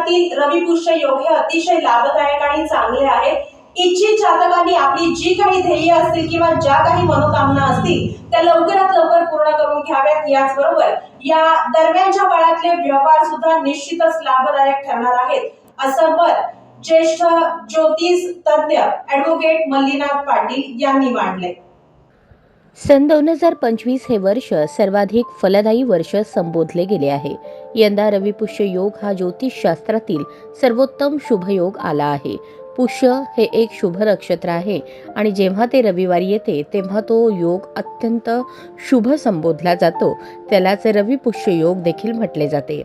क्षेत्रातील रवी पुष्य योग हे अतिशय लाभदायक आणि चांगले आहेत. इच्छित जातकांनी आपली जी काही ध्येय असतील किंवा ज्या काही मनोकामना असतील त्या लवकरात लवकर पूर्ण करून घ्याव्यात. याचबरोबर या दरम्यानच्या काळातले व्यवहार सुद्धा निश्चितच लाभदायक ठरणार आहेत, असं मत ज्येष्ठ ज्योतिष तज्ञ ॲडव्होकेट मल्लीनाथ पाटील यांनी मांडले. सन 2025 हे वर्ष सर्वाधिक फलदायी वर्ष संबोधले गेले आहे. यंदा रवी पुष्य योग हा ज्योतिषशास्त्रातील सर्वोत्तम शुभयोग आला आहे. पुष्य हे एक शुभ नक्षत्र आहे आणि जेव्हा ते रविवारी येते तेव्हा तो योग अत्यंत शुभ संबोधला जातो. त्यालाच रवी पुष्य योग देखील म्हटले जाते.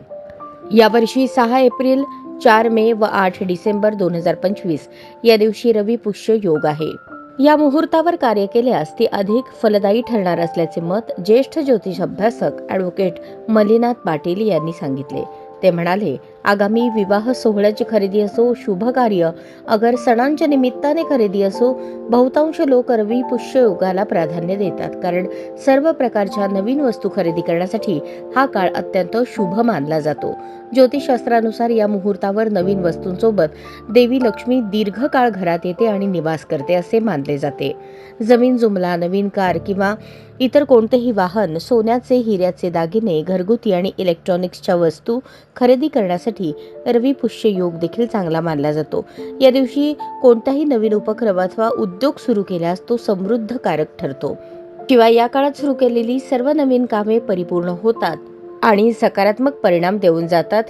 यावर्षी 6 एप्रिल, 4 मे व 8 डिसेंबर 2025 या दिवशी रवी पुष्य योग आहे. या मुहूर्तावर कार्य केल्यास ती अधिक फलदायी ठरणार असल्याचे मत ज्येष्ठ ज्योतिष अभ्यासक ॲडव्होकेट मल्लीनाथ पाटील यांनी सांगितले. ते म्हणाले, आगामी विवाह सोहळ्याची खरेदी असो, शुभ कार्य, अगर सणांच्या निमित्ताने खरेदी असो, बहुतांश लोक रवी पुष्य योगाला प्राधान्य देतात, कारण सर्व प्रकारच्या नवीन वस्तू खरेदी करण्यासाठी हा काळ अत्यंत शुभ मानला जातो. ज्योतिषशास्त्रानुसार या मुहूर्तावर नवीन वस्तूंसोबत देवी लक्ष्मी दीर्घकाळ घरात येते आणि निवास करते असे मानले जाते. जमीन जुमला, नवीन कार किंवा इतर कोणतेही वाहन, सोन्याचे, हिऱ्याचे दागिने, घरगुती आणि इलेक्ट्रॉनिक्सच्या वस्तू खरेदी करण्यासाठी रवी पुष्य योग देखील चांगला मानला जातो. या दिवशी कोणताही नवीन उपक्रम अथवा उद्योग सुरू केल्यास तो समृद्धकारक ठरतो. शिवाय या काळात सुरू केलेली सर्व नवीन कामे परिपूर्ण होतात आणि सकारात्मक परिणाम देऊन जातात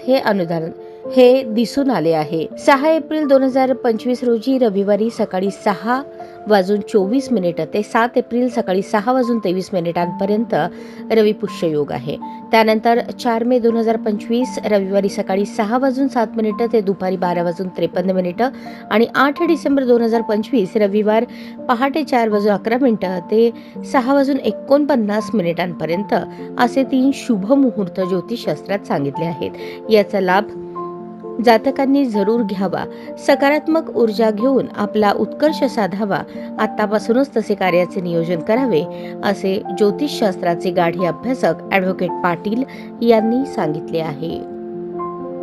हे दिसून आले आहे. 6 एप्रिल 2025 रोजी रविवारी सकाळी 6:24 ते 7 एप्रिल सकाळी 6:23 रवी पुष्य योग आहे. त्यानंतर 4 मे 2025 रविवारी सकाळी 6:07 ते दुपारी 12:53 आणि 8 डिसेंबर 2025 रविवार पहाटे 4:11 ते 6:49 असे 3 शुभ मुहूर्त ज्योतिषशास्त्रात सांगितले आहेत. याचा लाभ जातकांनी जरूर घ्यावा. सकारात्मक ऊर्जा घेऊन आपला उत्कर्ष साधावा. आतापासूनच तसे कार्याचे नियोजन करावे असे ज्योतिषशास्त्राचे गाढे अभ्यासक ॲडव्होकेट पाटील यांनी सांगितले आहे.